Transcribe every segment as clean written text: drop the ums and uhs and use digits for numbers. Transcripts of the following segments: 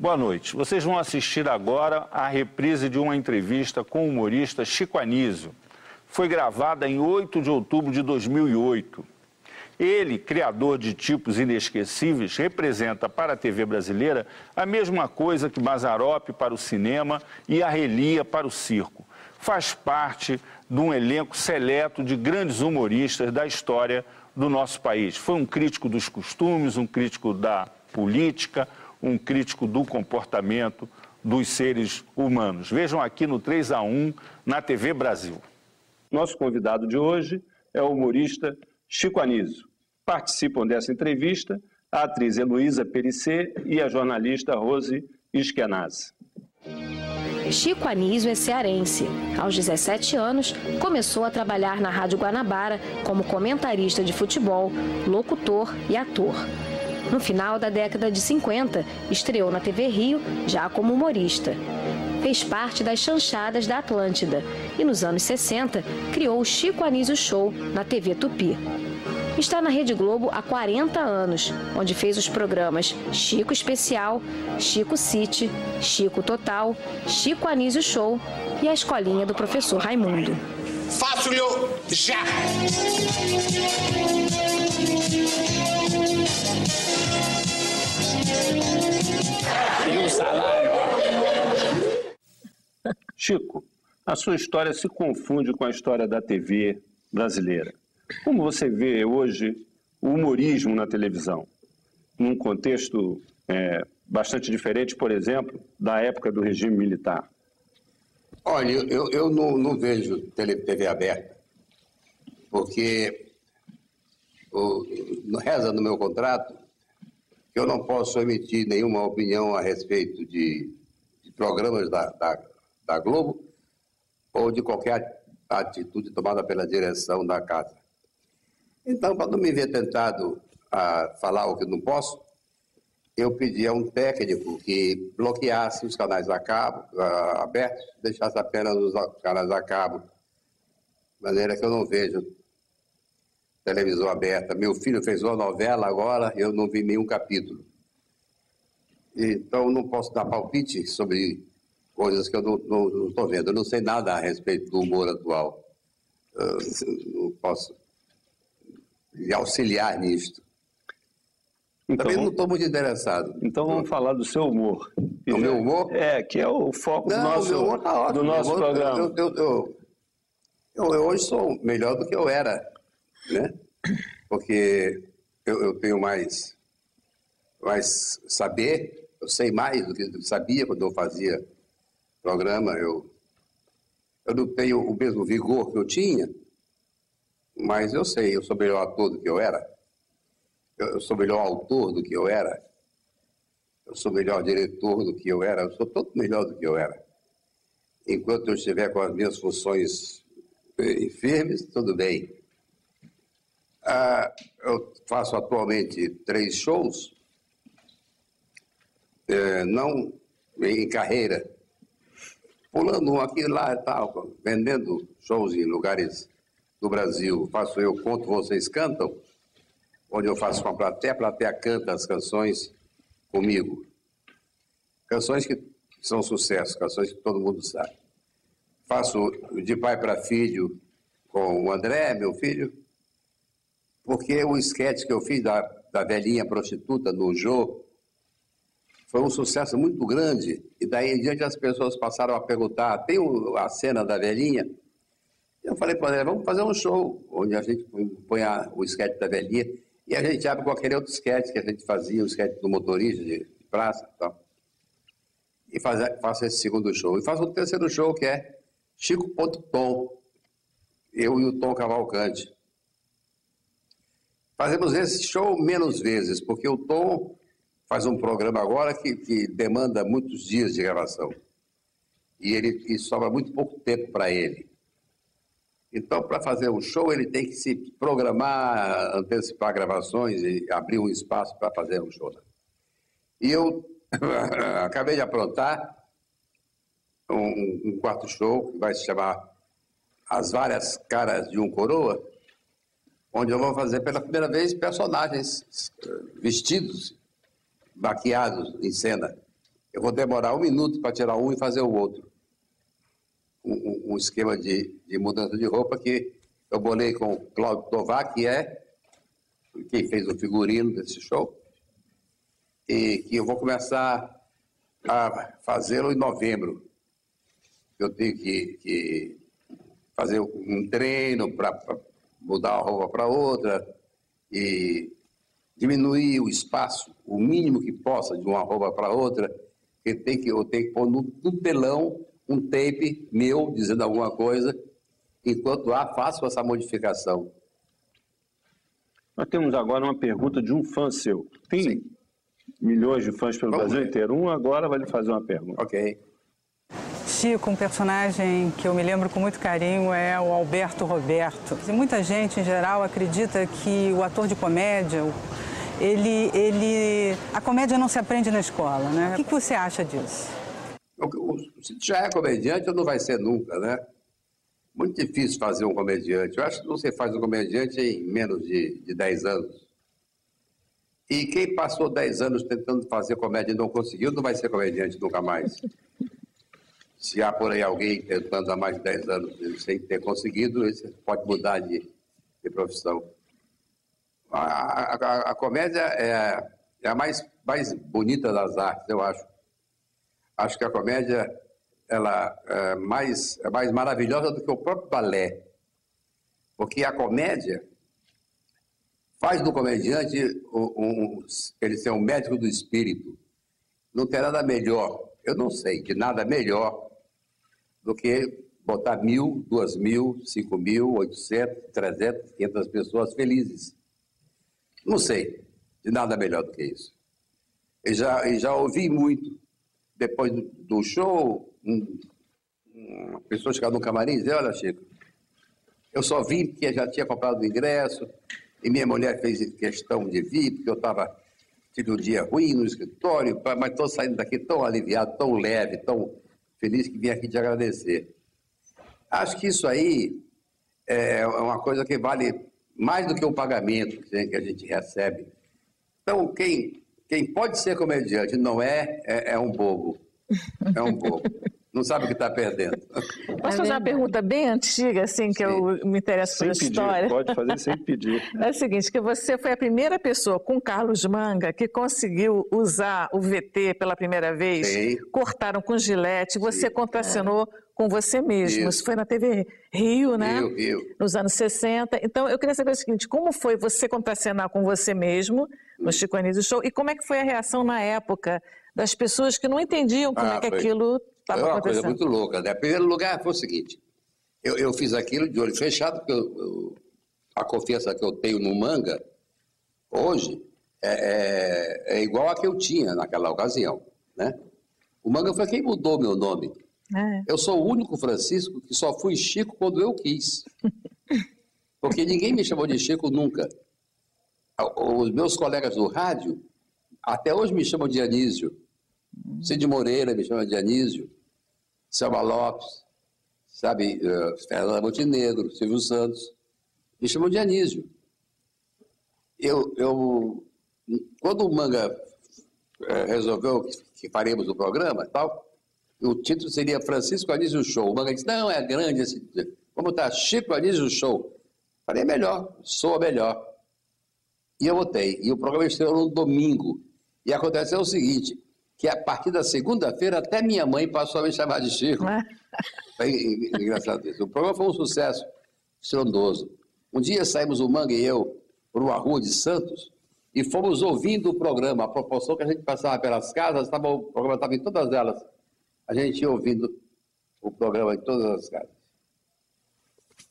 Boa noite. Vocês vão assistir agora à reprise de uma entrevista com o humorista Chico Anísio. Foi gravada em 8 de outubro de 2008. Ele, criador de tipos inesquecíveis, representa para a TV brasileira a mesma coisa que Mazzaropi para o cinema e Arrelia para o circo. Faz parte de um elenco seleto de grandes humoristas da história do nosso país. Foi um crítico dos costumes, um crítico da política, um crítico do comportamento dos seres humanos. Vejam aqui no 3-1 na TV Brasil. Nosso convidado de hoje é o humorista Chico Anísio. Participam dessa entrevista a atriz Heloísa Périssé e a jornalista Rose Eskenazi. Chico Anísio é cearense. Aos 17 anos, começou a trabalhar na Rádio Guanabara como comentarista de futebol, locutor e ator. No final da década de 50, estreou na TV Rio, já como humorista. Fez parte das chanchadas da Atlântida e, nos anos 60, criou o Chico Anísio Show na TV Tupi. Está na Rede Globo há 40 anos, onde fez os programas Chico Especial, Chico City, Chico Total, Chico Anísio Show e a Escolinha do Professor Raimundo. Faço-lhe já! E o salário? Chico, a sua história se confunde com a história da TV brasileira. Como você vê hoje o humorismo na televisão? Num contexto bastante diferente, por exemplo, da época do regime militar. Olha, eu não vejo TV aberta, porque reza no meu contrato que eu não posso emitir nenhuma opinião a respeito de programas da Globo ou de qualquer atitude tomada pela direção da casa. Então, para não me ver tentado a falar o que não posso, eu pedi a um técnico que bloqueasse os canais a cabo abertos, deixasse apenas os canais a cabo, de maneira que eu não vejo televisão aberta. Meu filho fez uma novela agora, eu não vi nenhum capítulo. Então, não posso dar palpite sobre coisas que eu não estou vendo. Eu não sei nada a respeito do humor atual. Não posso lhe auxiliar nisto. Então, também não estou muito interessado. Então vamos falar do seu humor. O meu humor? Que é o foco do nosso, tá do nosso programa. Eu hoje sou melhor do que eu era, né? Porque eu tenho mais saber, eu sei mais do que eu sabia quando eu fazia programa. Eu não tenho o mesmo vigor que eu tinha, mas eu sei, eu sou melhor ator do que eu era. Eu sou melhor autor do que eu era. Eu sou melhor diretor do que eu era. Eu sou todo melhor do que eu era. Enquanto eu estiver com as minhas funções firmes, tudo bem. Eu faço atualmente 3 shows, não em carreira, pulando um aqui e lá e tal, vendendo shows em lugares do Brasil. Faço Eu Conto, Vocês Cantam, onde eu faço com a plateia canta as canções comigo. Canções que são sucesso, canções que todo mundo sabe. Faço De Pai para Filho com o André, meu filho, porque o esquete que eu fiz da velhinha prostituta no Jô foi um sucesso muito grande, e daí em diante as pessoas passaram a perguntar, tem a cena da velhinha? Eu falei para o André, vamos fazer um show, onde a gente põe o esquete da velhinha, e a gente abre com aquele outro esquete que a gente fazia, o esquete do motorista de praça e tal. E faço esse segundo show. E faço o terceiro show, que é Chico.Tom, eu e o Tom Cavalcante. Fazemos esse show menos vezes, porque o Tom faz um programa agora que demanda muitos dias de gravação. E sobra muito pouco tempo para ele. Então, para fazer um show, ele tem que se programar, antecipar gravações e abrir um espaço para fazer um show. E eu acabei de aprontar um quarto show, que vai se chamar As Várias Caras de um Coroa, onde eu vou fazer pela primeira vez personagens vestidos, maquiados em cena. eu vou demorar 1 minuto para tirar um e fazer o outro. Um esquema de mudança de roupa que eu bolei com o Cláudio Tovar, que é quem fez o figurino desse show, e que eu vou começar a fazê-lo em novembro. Eu tenho que fazer um treino para mudar a roupa para outra e diminuir o espaço, o mínimo que possa, de uma roupa para outra. Eu tenho que pôr no telão um tape meu dizendo alguma coisa, enquanto faço essa modificação. Nós temos agora uma pergunta de um fã seu. Tem Sim. milhões de fãs pelo Brasil inteiro. Um agora vai lhe fazer uma pergunta. Ok. Chico, um personagem que eu me lembro com muito carinho é o Alberto Roberto. E muita gente, em geral, acredita que o ator de comédia, a comédia não se aprende na escola, né? O que você acha disso? Se já é comediante, não vai ser nunca, né? Muito difícil fazer um comediante. Eu acho que você faz um comediante em menos de 10 anos. E quem passou 10 anos tentando fazer comédia e não conseguiu, não vai ser comediante nunca mais. Se há por aí alguém tentando há mais de 10 anos sem ter conseguido, ele pode mudar de profissão. A comédia é a mais bonita das artes, eu acho. Acho que a comédia ela é mais maravilhosa do que o próprio balé. Porque a comédia faz do comediante ele ser um médico do espírito. Não tem nada melhor, eu não sei, de nada melhor do que botar 1.000, 2.000, 5.000, 800, 300, 500 pessoas felizes. Não sei, de nada melhor do que isso. Eu já ouvi muito, depois do show, uma pessoa chegava no camarim e dizia, olha, Chico, eu só vim porque já tinha comprado o ingresso e minha mulher fez questão de vir, porque eu tive um dia ruim no escritório, mas estou saindo daqui tão aliviado, tão leve, tão feliz que vim aqui te agradecer. Acho que isso aí é uma coisa que vale mais do que o pagamento que a gente recebe. Então, quem pode ser comediante não é um bobo. É um bobo. Não sabe o que está perdendo. Posso fazer uma pergunta bem antiga, assim, que eu me interesso pela história? Pode fazer sem pedir. É o seguinte, que você foi a primeira pessoa com Carlos Manga que conseguiu usar o VT pela primeira vez. Sim. Cortaram com gilete, você contracenou com você mesmo. Isso. Isso foi na TV Rio, né? Rio. Nos anos 60. Então, eu queria saber o seguinte, como foi você contracenar com você mesmo no Chico Anísio Show e como é que foi a reação na época das pessoas que não entendiam como é que aquilo estava acontecendo? É uma coisa muito louca, né? Em primeiro lugar, foi o seguinte, eu fiz aquilo de olho fechado, porque a confiança que eu tenho no Manga, hoje, é igual a que eu tinha naquela ocasião, né? O Manga foi quem mudou meu nome. Eu sou o único Francisco que só fui Chico quando eu quis. Porque ninguém me chamou de Chico nunca. Os meus colegas do rádio, até hoje me chamam de Anísio. Cid Moreira me chama de Anísio. Selma Lopes, sabe, Fernanda Montenegro, Silvio Santos, me chamam de Anísio. Quando o Manga resolveu que faremos o programa e tal, o título seria Francisco Anísio Show. O Manga disse, não, é grande esse título. Vamos botar Chico Anísio Show. Falei, melhor, soa melhor. E eu botei. E o programa estreou no domingo. E aconteceu o seguinte, que a partir da segunda-feira até minha mãe passou a me chamar de Chico. Foi engraçado isso. O programa foi um sucesso estrondoso. Um dia saímos o Manga e eu por uma rua de Santos e fomos ouvindo o programa. A proporção que a gente passava pelas casas, o programa estava em todas elas. A gente ia ouvindo o programa em todas as casas.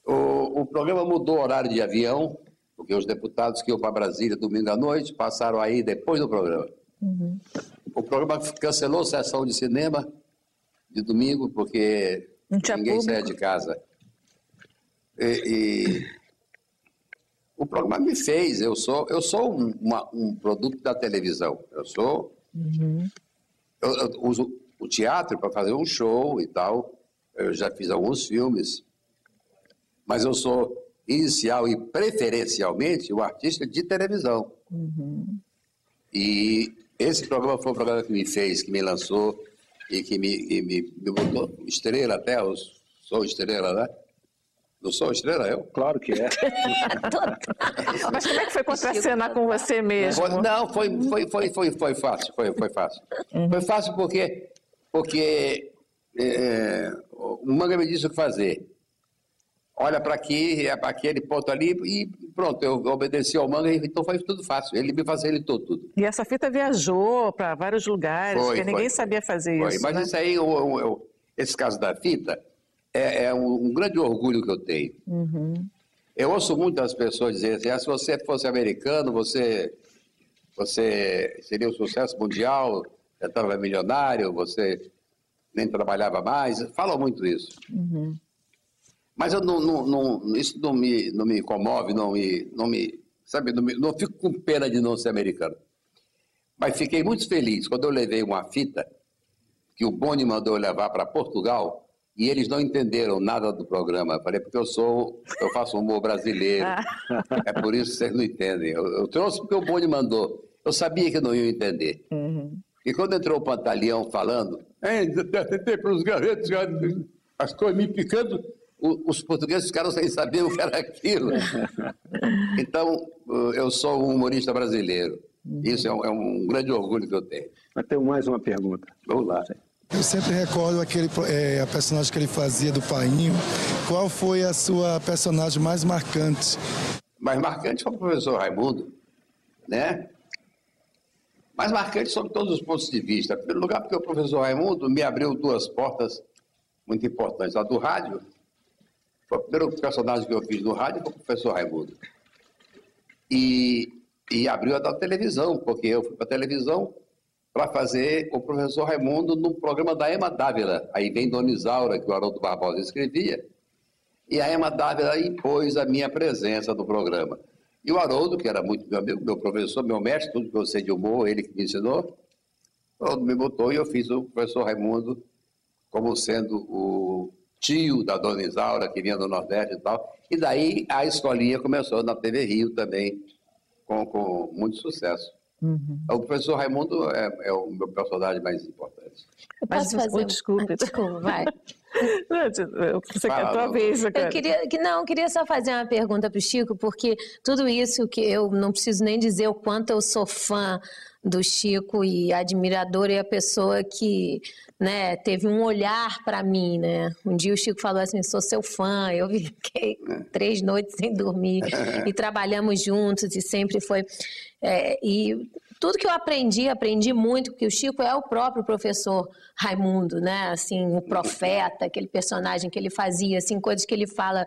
O programa mudou o horário de avião, porque os deputados que iam para Brasília domingo à noite passaram aí depois do programa. O programa cancelou a sessão de cinema de domingo, porque ninguém saía de casa. O programa me fez, eu sou um produto da televisão. Eu uso o teatro para fazer um show e tal, eu já fiz alguns filmes, mas eu sou inicial e preferencialmente um artista de televisão. E Esse programa foi um programa que me fez, que me lançou e que me botou estrela até. Eu sou estrela, né? Não sou estrela, eu? Claro que é. Mas como é que foi contracenar com você mesmo? Foi fácil. Foi fácil porque o Manga me disse o que fazer. Olha para aqui, aquele ponto ali, e pronto, eu obedeci ao Manga, então foi tudo fácil. Ele me facilitou tudo. E essa fita viajou para vários lugares, porque ninguém sabia fazer isso. Mas né? isso aí, esse caso da fita, é um grande orgulho que eu tenho. Uhum. Eu ouço muitas pessoas dizerem assim, se você fosse americano, você seria um sucesso mundial, já estava milionário, você nem trabalhava mais. Falam muito isso. Uhum. Mas isso não me comove, não fico com pena de não ser americano. Mas fiquei muito feliz quando eu levei uma fita que o Boni mandou levar para Portugal e eles não entenderam nada do programa. Eu falei, porque eu faço humor brasileiro. É por isso que vocês não entendem. Eu trouxe porque o Boni mandou. Eu sabia que não iam entender. Uhum. E quando entrou o Pantaleão falando, tentei para os gavetos, as coisas me picando, os portugueses ficaram sem saber o que era aquilo. Então, eu sou um humorista brasileiro. Isso é um grande orgulho que eu tenho. Mas tenho mais uma pergunta. Vamos lá. Eu sempre recordo a personagem que ele fazia do Painho. Qual foi a sua personagem mais marcante? Mais marcante foi o professor Raimundo, né? Mais marcante sob todos os pontos de vista. Em primeiro lugar, porque o professor Raimundo me abriu duas portas muito importantes. A do rádio, foi o primeiro personagem que eu fiz no rádio, foi o professor Raimundo. E abriu a da televisão, porque eu fui para a televisão para fazer o professor Raimundo no programa da Ema Dávila. Aí vem Dona Isaura, que o Haroldo Barbosa escrevia, e a Ema Dávila impôs a minha presença no programa. E o Haroldo, que era muito meu amigo, meu professor, meu mestre, tudo que eu sei de humor, ele que me ensinou, o Haroldo me botou e eu fiz o professor Raimundo como sendo o tio da Dona Isaura, que vinha do Nordeste e tal. E daí a escolinha começou na TV Rio também, com muito sucesso. Uhum. O professor Raimundo é o meu personagem mais importante. Eu posso fazer... Desculpa, vai. Você quer a tua vez, eu queria só fazer uma pergunta para o Chico, porque tudo isso que eu não preciso nem dizer o quanto eu sou fã do Chico e admiradora, e a pessoa que, né, teve um olhar para mim, né? Um dia o Chico falou assim, sou seu fã, eu fiquei 3 noites sem dormir e trabalhamos juntos e sempre foi... e tudo que eu aprendi muito, porque o Chico é o próprio professor Raimundo, né? Assim, o profeta, aquele personagem que ele fazia, assim, coisas que ele fala,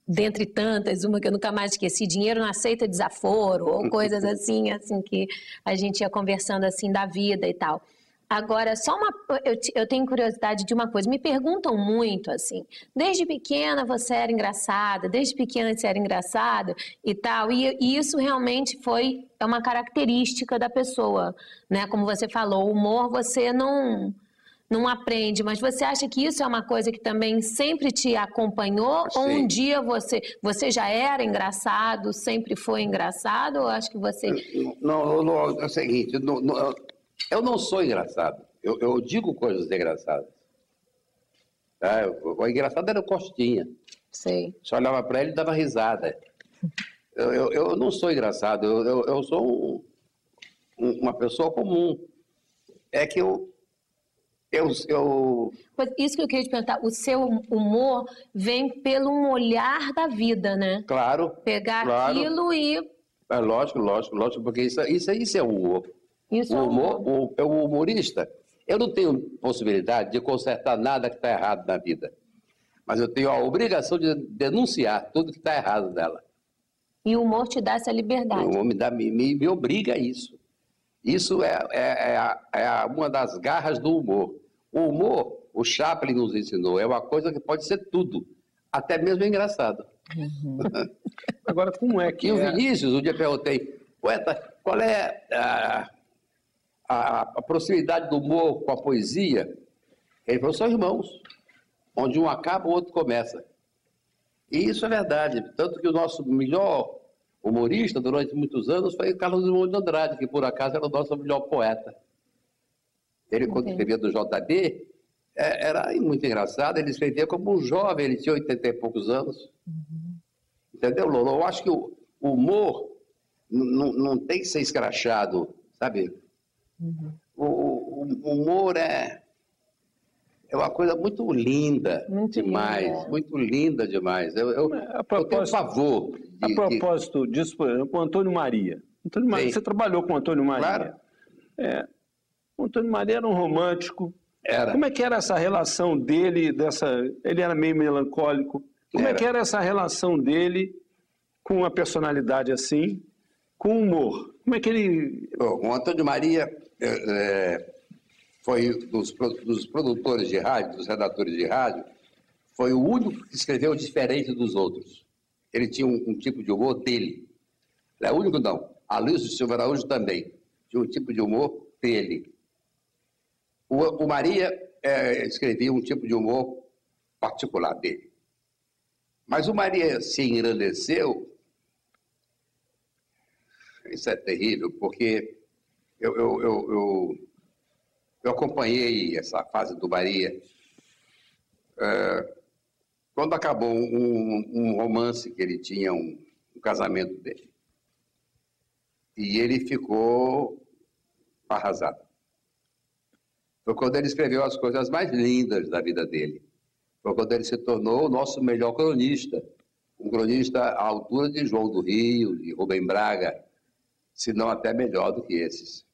dentre tantas, uma que eu nunca mais esqueci, dinheiro não aceita desaforo, ou coisas assim que a gente ia conversando assim da vida e tal. Agora, eu tenho curiosidade de uma coisa, me perguntam muito assim, desde pequena você era engraçada, desde pequena você era engraçado e tal, e isso realmente é uma característica da pessoa, né? Como você falou, o humor você não aprende, mas você acha que isso é uma coisa que também sempre te acompanhou? Sim. Ou um dia você já era engraçado, sempre foi engraçado, ou acho que você... Não, é o seguinte, eu não sou engraçado, eu digo coisas engraçadas. Tá? O engraçado era o Costinha. Sei. Você olhava para ele e dava risada. Eu não sou engraçado, eu sou uma pessoa comum. É que Isso que eu queria te perguntar, o seu humor vem pelo um olhar da vida, né? Claro. Pegar claro. Aquilo e... É lógico, porque isso é o humor. Isso o humorista, eu não tenho possibilidade de consertar nada que está errado na vida, mas eu tenho a obrigação de denunciar tudo que está errado nela. E o humor te dá essa liberdade. O humor me obriga a isso. Isso é uma das garras do humor. O humor, o Chaplin nos ensinou, é uma coisa que pode ser tudo, até mesmo engraçado. Uhum. Agora, como é que... E o Vinícius, um dia perguntei, poeta, qual é a proximidade do humor com a poesia? Ele falou, são irmãos, onde um acaba, o outro começa. E isso é verdade, tanto que o nosso melhor humorista durante muitos anos foi Carlos Drummond de Andrade, que por acaso era o nosso melhor poeta. Ele, quando escrevia do JB, era muito engraçado, ele escrevia como um jovem, ele tinha 80 e poucos anos. Entendeu, Lolo? Eu acho que o humor não tem que ser escrachado, sabe? O humor é uma coisa muito linda demais, muito linda demais. Eu tenho favor. A propósito disso, por exemplo, o Antônio Maria. Antônio Maria, você trabalhou com o Antônio Maria. Claro. O Antônio Maria era um romântico. Era. Como é que era essa relação dele, ele era meio melancólico. Como é que era essa relação dele com uma personalidade assim, com humor? Como é que ele... O Antônio Maria foi dos produtores de rádio, dos redatores de rádio, foi o único que escreveu diferente dos outros. Ele tinha um tipo de humor dele. Não é o único, não. Aloysio Silva Araújo também tinha um tipo de humor dele. O Maria escrevia um tipo de humor particular dele. Mas o Maria se engrandeceu. Isso é terrível, porque eu acompanhei essa fase do Maria. Quando acabou um romance que ele tinha, um casamento dele. E ele ficou arrasado. Foi quando ele escreveu as coisas mais lindas da vida dele. Foi quando ele se tornou o nosso melhor cronista. Um cronista à altura de João do Rio, de Rubem Braga, se não até melhor do que esses.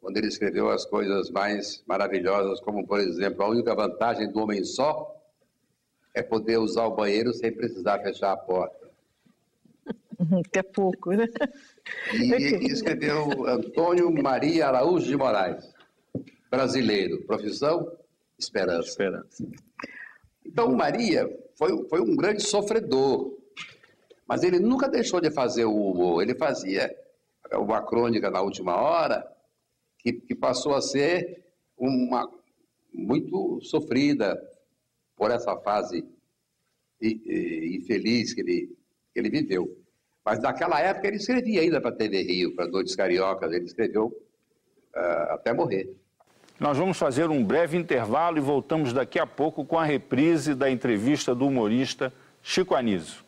Quando ele escreveu as coisas mais maravilhosas, como, por exemplo, a única vantagem do homem só é poder usar o banheiro sem precisar fechar a porta. Que é pouco, né? E escreveu Antônio Maria Araújo de Moraes, brasileiro, profissão, esperança. Então, o Maria foi um grande sofredor, mas ele nunca deixou de fazer o humor. Ele fazia uma crônica na última hora, que passou a ser muito sofrida por essa fase infeliz que ele viveu. Mas naquela época ele escrevia ainda para a TV Rio, para Noites Cariocas, ele escreveu até morrer. Nós vamos fazer um breve intervalo e voltamos daqui a pouco com a reprise da entrevista do humorista Chico Anísio.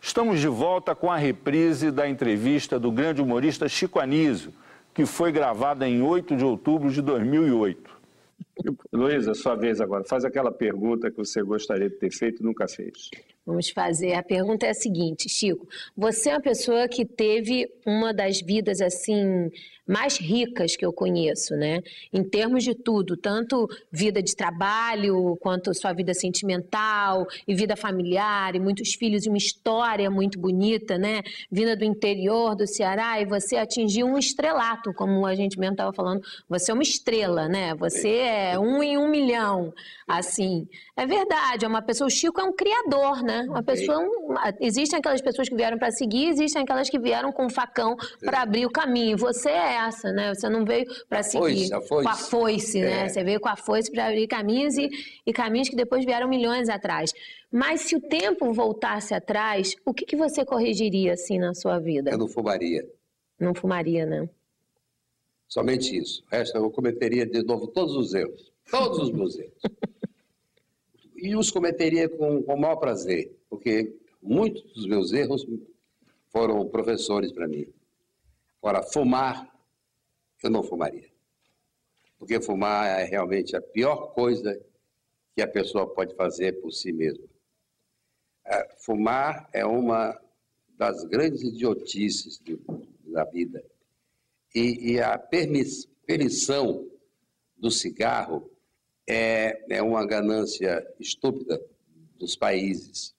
Estamos de volta com a reprise da entrevista do grande humorista Chico Anísio, que foi gravada em 8 de outubro de 2008. Luísa, sua vez agora. Faz aquela pergunta que você gostaria de ter feito e nunca fez. Vamos fazer. A pergunta é a seguinte, Chico. Você é uma pessoa que teve uma das vidas, assim, mais ricas que eu conheço, né? Em termos de tudo, tanto vida de trabalho, quanto sua vida sentimental e vida familiar, e muitos filhos, e uma história muito bonita, né? Vinda do interior do Ceará, e você atingiu um estrelato, como a gente mesmo estava falando. Você é uma estrela, né? Você é 1 em 1 milhão, assim. É verdade, é uma pessoa... O Chico é um criador, né? Uma pessoa... Existem aquelas pessoas que vieram para seguir, existem aquelas que vieram com um facão para abrir o caminho. Você é essa, né? Você não veio para seguir com a foice, né? Você veio com a foice para abrir caminhos e caminhos que depois vieram milhões atrás. Mas se o tempo voltasse atrás, o que você corrigiria, assim, na sua vida? Eu não fumaria. Não fumaria, né? Somente isso. O resto eu cometeria de novo todos os erros. Todos os meus erros. E os cometeria com o maior prazer, porque muitos dos meus erros foram professores para mim. Agora, fumar, eu não fumaria. Porque fumar é realmente a pior coisa que a pessoa pode fazer por si mesma. Fumar é uma das grandes idiotices da vida. E a permissão do cigarro é uma ganância estúpida dos países.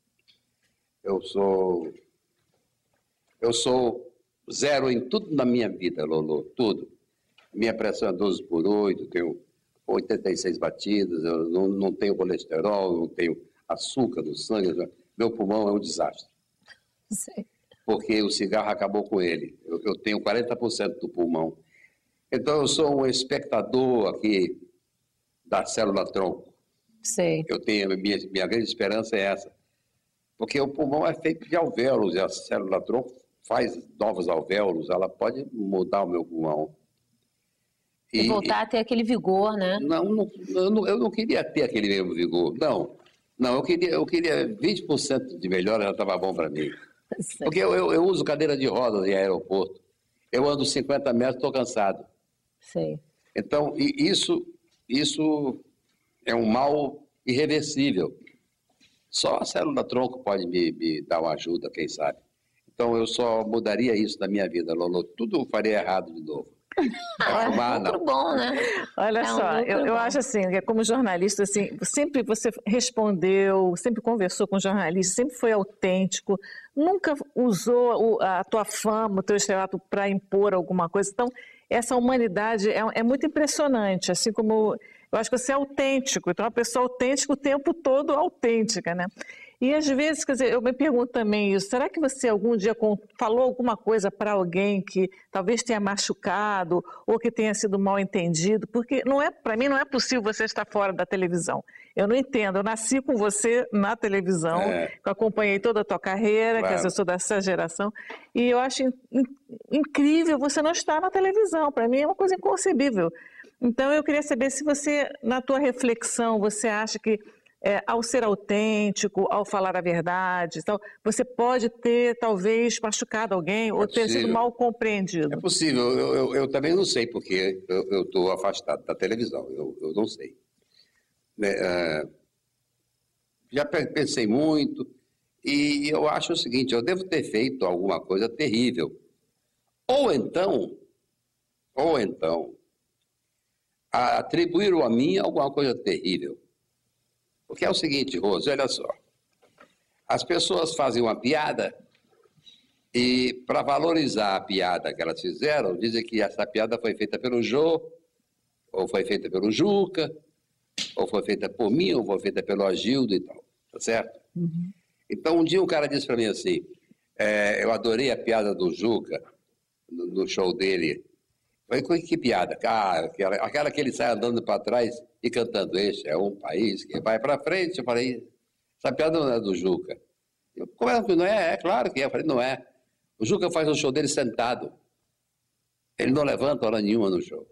Eu sou zero em tudo na minha vida, Lolo, tudo. Minha pressão é 12/8, tenho 86 batidas, eu não tenho colesterol, não tenho açúcar no sangue, meu pulmão é um desastre. Sei. Porque o cigarro acabou com ele. Eu tenho 40% do pulmão. Então, eu sou um espectador aqui da célula-tronco. Sei. Eu tenho, minha grande esperança é essa. Porque o pulmão é feito de alvéolos, e a célula-tronco faz novos alvéolos, ela pode mudar o meu pulmão. E voltar a ter aquele vigor, né? Eu não queria ter aquele mesmo vigor, não, eu queria 20% de melhora, já estava bom para mim. Porque eu uso cadeira de rodas em aeroporto, eu ando 50 metros, estou cansado. Sei. Então, isso é um mal irreversível. Só a célula-tronco pode me dar uma ajuda, quem sabe. Então, eu só mudaria isso na minha vida, Lolo. Tudo eu faria errado de novo. É muito bom, né? Olha só, eu acho assim, que como jornalista, assim, sempre você respondeu, sempre conversou com jornalistas, sempre foi autêntico, nunca usou a tua fama, o teu estrelato para impor alguma coisa. Então, essa humanidade é muito impressionante, assim como eu acho que você é autêntico, então uma pessoa autêntica o tempo todo, autêntica, né? E às vezes, quer dizer, eu me pergunto também isso, será que você algum dia falou alguma coisa para alguém que talvez tenha machucado ou que tenha sido mal entendido? Porque para mim não é possível você estar fora da televisão. Eu não entendo, eu nasci com você na televisão, eu acompanhei toda a tua carreira, claro. Quer dizer, eu sou dessa geração, e eu acho incrível você não estar na televisão, para mim é uma coisa inconcebível. Então eu queria saber se você, na tua reflexão, você acha que ao ser autêntico, ao falar a verdade, então, você pode ter, talvez, machucado alguém ou ter sido mal compreendido. É possível. Eu também não sei porque eu estou afastado da televisão. Eu não sei. Já pensei muito e eu acho o seguinte, eu devo ter feito alguma coisa terrível. Ou então, atribuíram a mim alguma coisa terrível. Porque é o seguinte, Rose, olha só. As pessoas fazem uma piada e, para valorizar a piada que elas fizeram, dizem que essa piada foi feita pelo Jô, ou foi feita pelo Juca, ou foi feita por mim, ou foi feita pelo Agildo e tal. Tá certo? Uhum. Então, um dia um cara disse para mim assim, eu adorei a piada do Juca, no show dele. Eu falei, que piada? Aquela que ele sai andando para trás e cantando, este é um país que vai para frente. Eu falei, essa piada não é do Juca. Como é que não é? É claro que é. Eu falei, não é. O Juca faz o show dele sentado. Ele não levanta hora nenhuma no show.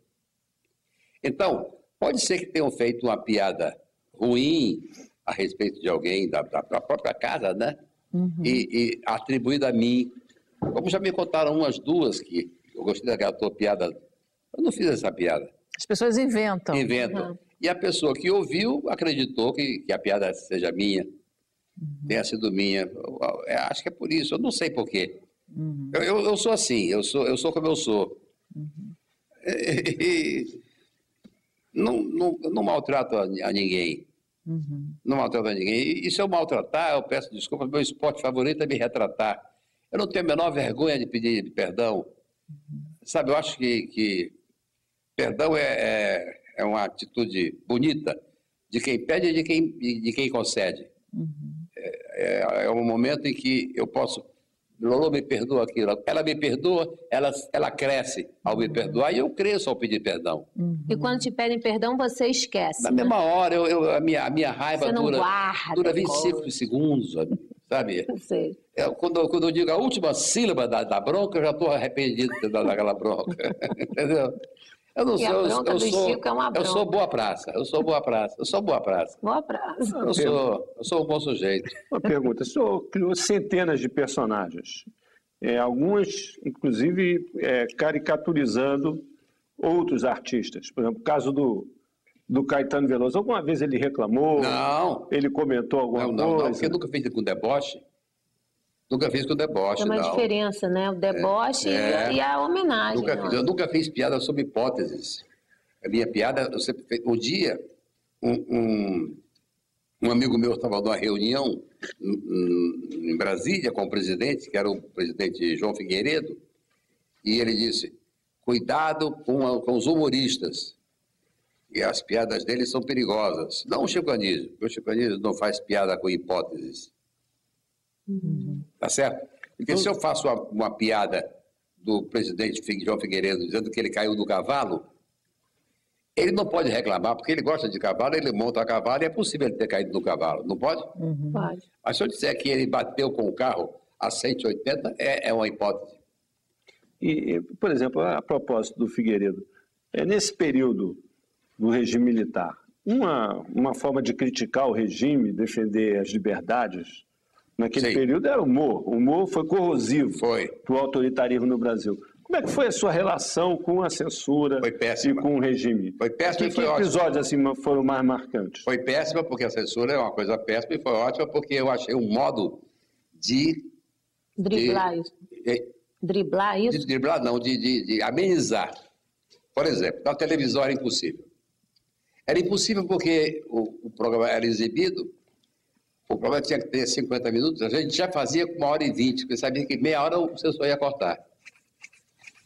Então, pode ser que tenham feito uma piada ruim a respeito de alguém da própria casa, né? Uhum. E atribuído a mim. Como já me contaram umas duas que eu gostei daquela tua piada. Eu não fiz essa piada. As pessoas inventam. Uhum. E a pessoa que ouviu acreditou que a piada seja minha, tenha sido minha. Eu acho que é por isso. Eu não sei por quê. Uhum. Eu sou assim. Eu sou como eu sou. Uhum. Não maltrato a ninguém. Uhum. Não maltrato a ninguém. E se eu maltratar, eu peço desculpa. Meu esporte favorito é me retratar. Eu não tenho a menor vergonha de pedir perdão. Sabe, eu acho que perdão é uma atitude bonita de quem pede e de quem concede. Uhum. É um momento em que eu posso... Lolo me perdoa aquilo. Ela me perdoa, ela cresce ao me perdoar e eu cresço ao pedir perdão. Uhum. E quando te pedem perdão, você esquece. Na mesma hora, a minha raiva dura 25 segundos, sabe? Eu sei. Quando eu digo a última sílaba da bronca, eu já estou arrependido daquela bronca. Entendeu? Eu não sou. Eu sou boa praça. Eu sou boa praça. Boa praça. Eu sou um bom sujeito. Uma pergunta. O senhor criou centenas de personagens. Algumas, inclusive, caricaturizando outros artistas. Por exemplo, o caso do Caetano Veloso. Alguma vez ele reclamou? Não. Ele comentou alguma coisa? Não, porque eu nunca fiz com deboche. Nunca fiz com deboche, não. É uma diferença, né? O deboche e a homenagem. Eu nunca fiz piada sobre hipóteses. A minha piada, eu sempre fiz. Um dia, um amigo meu estava numa reunião em Brasília com o presidente, que era o presidente João Figueiredo, e ele disse, cuidado com os humoristas. E as piadas dele são perigosas. Não o Chico Anísio. O Chico Anísio não faz piada com hipóteses. Uhum. Tá certo? Porque se eu faço uma piada do presidente João Figueiredo dizendo que ele caiu do cavalo, ele não pode reclamar, porque ele gosta de cavalo, ele monta a cavalo e é possível ele ter caído do cavalo, não pode? Pode. Mas se eu disser que ele bateu com o carro a 180, é uma hipótese. E, por exemplo, a propósito do Figueiredo, nesse período do regime militar, uma forma de criticar o regime, defender as liberdades, naquele período era o humor. O humor foi corrosivo para o autoritarismo no Brasil. Como é que foi a sua relação com a censura e com o regime? Foi péssima e foi ótima. Que episódios assim, foram mais marcantes? Foi péssima porque a censura é uma coisa péssima e foi ótima porque eu achei um modo de... Driblar isso. Driblar isso? De driblar não, de amenizar. Por exemplo, na televisão era impossível. Era impossível porque o programa era exibido, o programa tinha que ter 50 minutos, a gente já fazia com 1h20, porque sabia que meia hora o censor ia cortar.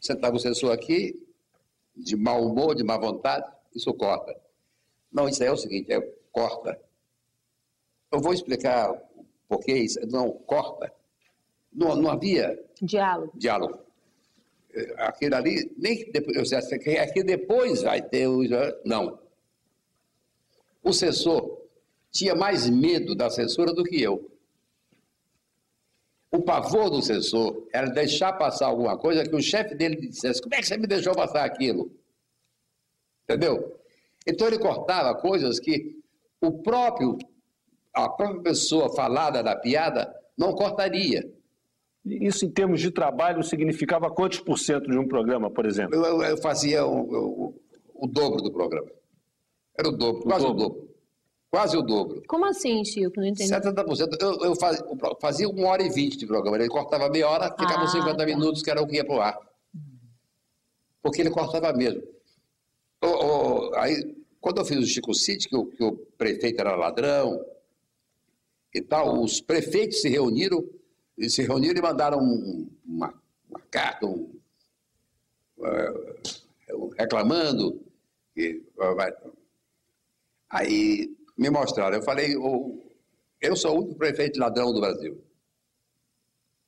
Sentava o censor aqui, de mau humor, de má vontade, isso corta. Não, isso aí é o seguinte, corta. Eu vou explicar por que isso. Não, corta. Não havia... Diálogo. Aquilo ali, nem depois, eu sei que aqui depois vai ter... Não. O censor tinha mais medo da censura do que eu. O pavor do censor era deixar passar alguma coisa que o chefe dele dissesse: como é que você me deixou passar aquilo? Entendeu? Então ele cortava coisas que a própria pessoa falada da piada não cortaria. Isso em termos de trabalho significava quantos por cento de um programa, por exemplo? Eu fazia o dobro do programa. Era o dobro, quase o dobro. Quase o dobro. Como assim, Chico? Não entendi. 70%. Eu fazia 1h20 de programa. Ele cortava meia hora, ficava 50 minutos, que era o que ia para o ar. Porque ele cortava mesmo. Aí, quando eu fiz o Chico City, que o prefeito era ladrão e tal, os prefeitos se reuniram e mandaram uma carta reclamando. Aí me mostraram, eu falei, eu sou o único prefeito ladrão do Brasil.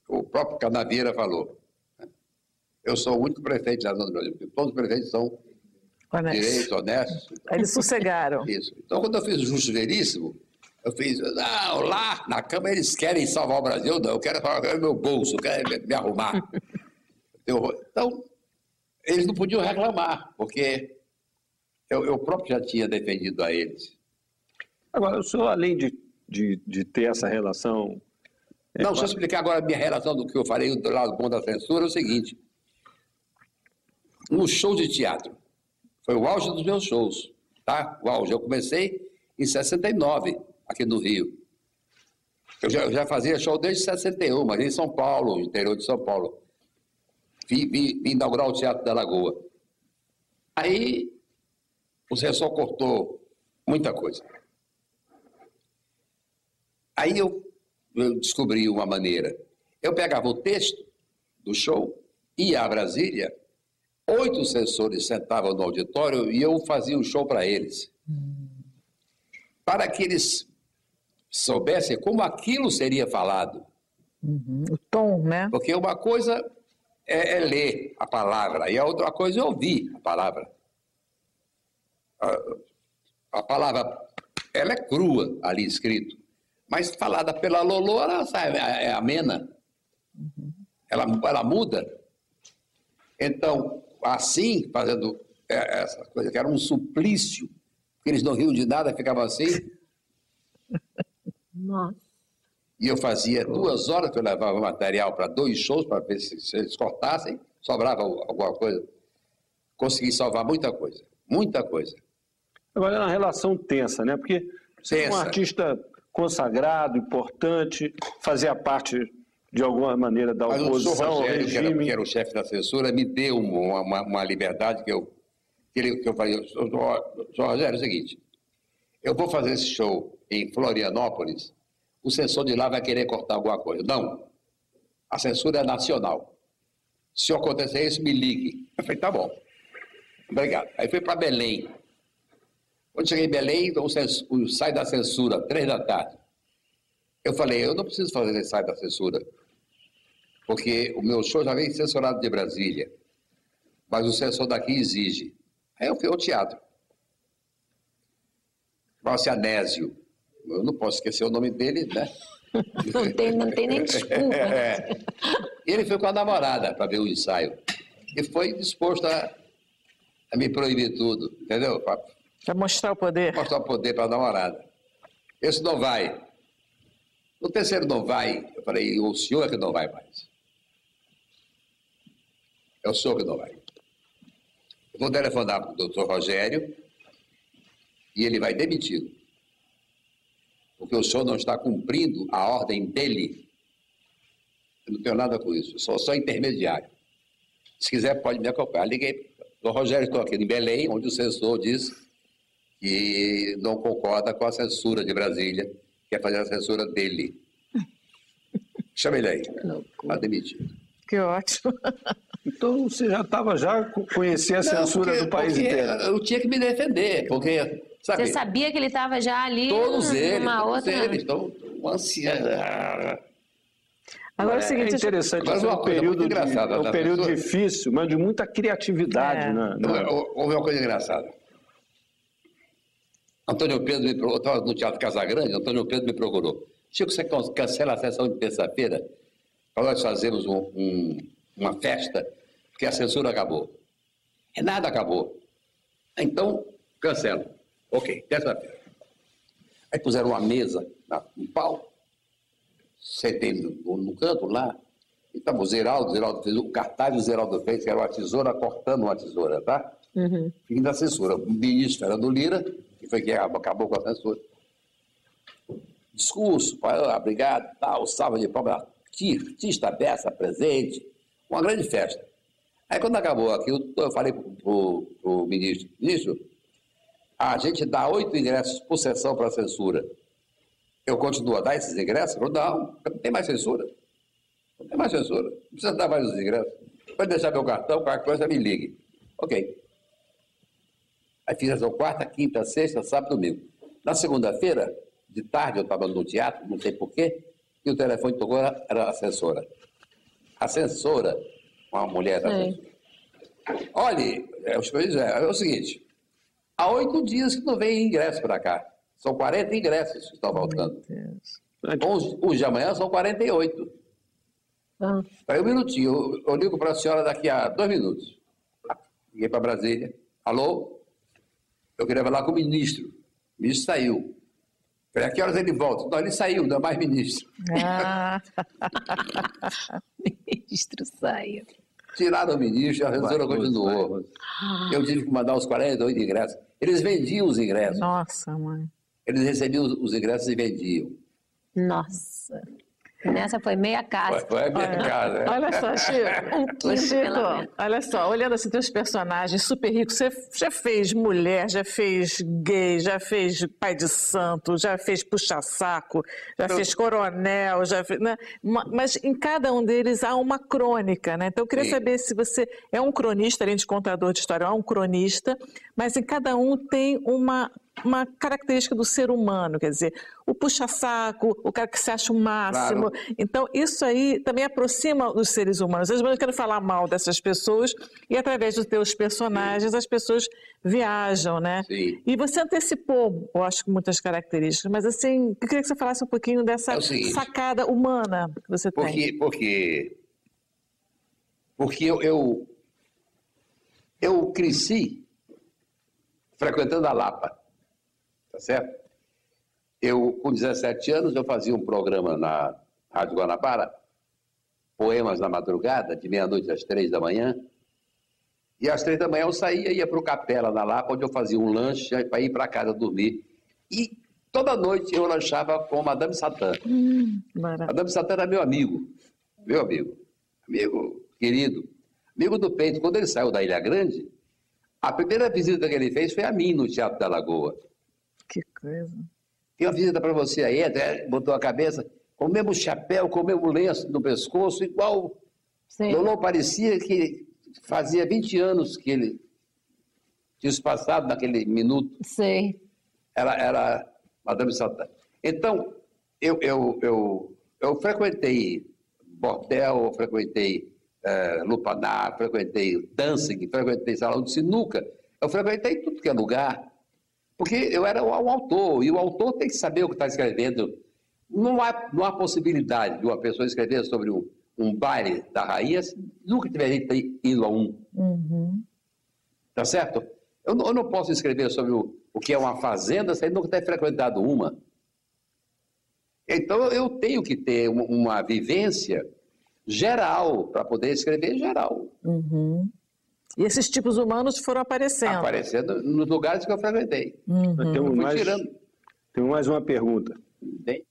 O próprio Canavieira falou. Eu sou o único prefeito ladrão do Brasil, porque todos os prefeitos são direitos, honestos. Eles sossegaram. Isso. Então, quando eu fiz o Justo Veríssimo, eu fiz, não, lá na Câmara eles querem salvar o Brasil, não, eu quero meu bolso, eu quero me arrumar. Então, eles não podiam reclamar, porque eu próprio já tinha defendido a eles. Agora, o senhor, além de ter essa relação... Não, deixa eu explicar agora a minha relação do que eu falei do lado bom da censura, é o seguinte. No show de teatro, foi o auge dos meus shows, tá? O auge. Eu comecei em 69, aqui no Rio. Eu já fazia show desde 61, mas em São Paulo, no interior de São Paulo. Vim inaugurar o Teatro da Lagoa. Aí, o censor cortou muita coisa. Aí eu descobri uma maneira. Eu pegava o texto do show, ia a Brasília, 8 censores sentavam no auditório e eu fazia o show para eles. Para que eles soubessem como aquilo seria falado. O tom, né? Porque uma coisa é ler a palavra e a outra coisa é ouvir a palavra. A palavra, ela é crua ali escrito, mas falada pela Lolô, ela é amena. Ela muda. Então, assim, fazendo essa coisa, que era um suplício, porque eles não riam de nada, ficavam assim. Nossa. E eu fazia 2 horas que eu levava material para 2 shows, para ver se eles cortassem, sobrava alguma coisa. Consegui salvar muita coisa, muita coisa. Agora, é uma relação tensa, né? Porque você é um artista consagrado, importante, fazia parte, de alguma maneira, da oposição ao regime. Que era o chefe da censura, me deu uma liberdade que eu falei, Sr. Rogério, é o seguinte, eu vou fazer esse show em Florianópolis, o censor de lá vai querer cortar alguma coisa. Não, a censura é nacional. Se acontecer isso, me ligue. Eu falei, tá bom, obrigado. Aí fui para Belém. Quando cheguei em Belém, o sai da censura, 3 da tarde. Eu falei, eu não preciso fazer esse sai da censura, porque o meu show já vem censurado de Brasília, mas o censor daqui exige. Aí eu fui ao teatro. Chamava-se Anésio. Eu não posso esquecer o nome dele, né? Não tem nem desculpa. Ele foi com a namorada para ver o ensaio. E foi disposto a me proibir tudo, entendeu? Para mostrar o poder. Mostrar o poder para a namorada. Esse não vai. No terceiro não vai. Eu falei, o senhor é que não vai mais. É o senhor que não vai. Eu vou telefonar para o doutor Rogério e ele vai demiti-lo. Porque o senhor não está cumprindo a ordem dele. Eu não tenho nada com isso. Eu sou só intermediário. Se quiser, pode me acompanhar. Liguei. Doutor Rogério, estou aqui em Belém, onde o censor diz que não concorda com a censura de Brasília, quer fazer a censura dele. Chama ele aí. Está demitido. Que ótimo. Então você já estava conhecer a censura do país inteiro. Eu tinha que me defender, porque... Sabe, você sabia que ele estava já ali todos outra... eles estão ansiando. Agora é o seguinte... É interessante, é um período difícil, mas de muita criatividade. Houve uma coisa engraçada. Antônio Pedro me procurou, estava no Teatro Casagrande, Antônio Pedro me procurou. Chico, você cancela a sessão de terça-feira para nós fazermos uma festa, porque a censura acabou. Nada acabou. Então, cancela. Ok, terça-feira. Aí puseram uma mesa no pau, sentei no canto lá, e estava o Zeraldo fez o cartaz, o Zeraldo fez, que era uma tesoura cortando uma tesoura, tá? Fim da censura. O ministro Fernando Lira, que foi quem acabou com a censura. Discurso, obrigado, tal, salva de palmas, artista Bessa presente, uma grande festa. Aí quando acabou aquilo, eu falei para o ministro, a gente dá 8 ingressos por sessão para a censura. Eu continuo a dar esses ingressos? Eu não tem mais censura. Não tem mais censura. Não precisa dar mais os ingressos. Pode deixar meu cartão, qualquer coisa me ligue. Ok. Aí fiz essa quarta, quinta, sexta, sábado, domingo. Na segunda-feira, de tarde, eu estava no teatro, não sei porquê, e o telefone tocou, era a censora. A censora, uma mulher da censura. Olha, é o seguinte, há 8 dias que não vem ingresso para cá. São 40 ingressos que estão faltando. Os de amanhã são 48. Espera um minutinho, eu ligo para a senhora daqui a 2 minutos. Liguei para Brasília. Alô? Eu queria falar com o ministro. O ministro saiu. Falei, a que horas ele volta? Não, ele saiu, não é mais ministro. Ministro saiu. Tiraram o ministro, a censura continuou. Eu tive que mandar os 48 ingressos. Eles vendiam os ingressos. Nossa, mãe. Eles recebiam os ingressos e vendiam. Nossa. Nessa foi meia casa. Foi meia casa. Olha só, Chico, olha só, olhando assim teus personagens super ricos, você já fez mulher, já fez gay, já fez pai de santo, já fez puxa-saco, já fez coronel, já fez, né? Mas em cada um deles há uma crônica, né? Então eu queria saber se você é um cronista, além de contador de história, é um cronista, mas em cada um tem uma característica do ser humano, quer dizer, o puxa-saco, o cara que se acha o máximo. Claro. Então, isso aí também aproxima os seres humanos. Às vezes eu quero falar mal dessas pessoas e, através dos teus personagens, as pessoas viajam, né? Sim. E você antecipou, eu acho, muitas características, mas assim, eu queria que você falasse um pouquinho dessa sacada humana que você tem. Porque eu cresci frequentando a Lapa. Tá certo? Eu, com 17 anos, eu fazia um programa na Rádio Guanabara, Poemas na Madrugada, de meia-noite às 3 da manhã. E às 3 da manhã eu saía e ia para o Capela, na Lapa, onde eu fazia um lanche para ir para casa dormir. E toda noite eu lanchava com Madame Satã. Madame Satã era meu amigo querido, amigo do peito. Quando ele saiu da Ilha Grande, a primeira visita que ele fez foi a mim no Teatro da Lagoa. Que coisa. Tem uma visita para você aí, botou a cabeça com o mesmo chapéu, com o mesmo lenço no pescoço, igual. Lolô parecia que fazia 20 anos que ele tinha se passado naquele minuto. Sei. Era Madame Satã. Então, eu frequentei bordel, eu frequentei lupanar, frequentei dancing, frequentei salão de sinuca, eu frequentei tudo que é lugar, porque eu era o autor, e o autor tem que saber o que está escrevendo. Não há possibilidade de uma pessoa escrever sobre um baile da rainha se nunca tiver ido a um. Uhum. Tá certo? Eu não posso escrever sobre o que é uma fazenda sem nunca ter frequentado uma. Então, eu tenho que ter uma vivência geral para poder escrever geral. Uhum. E esses tipos humanos foram aparecendo? Aparecendo nos lugares que eu frequentei. Uhum. Tenho mais uma pergunta. Tem?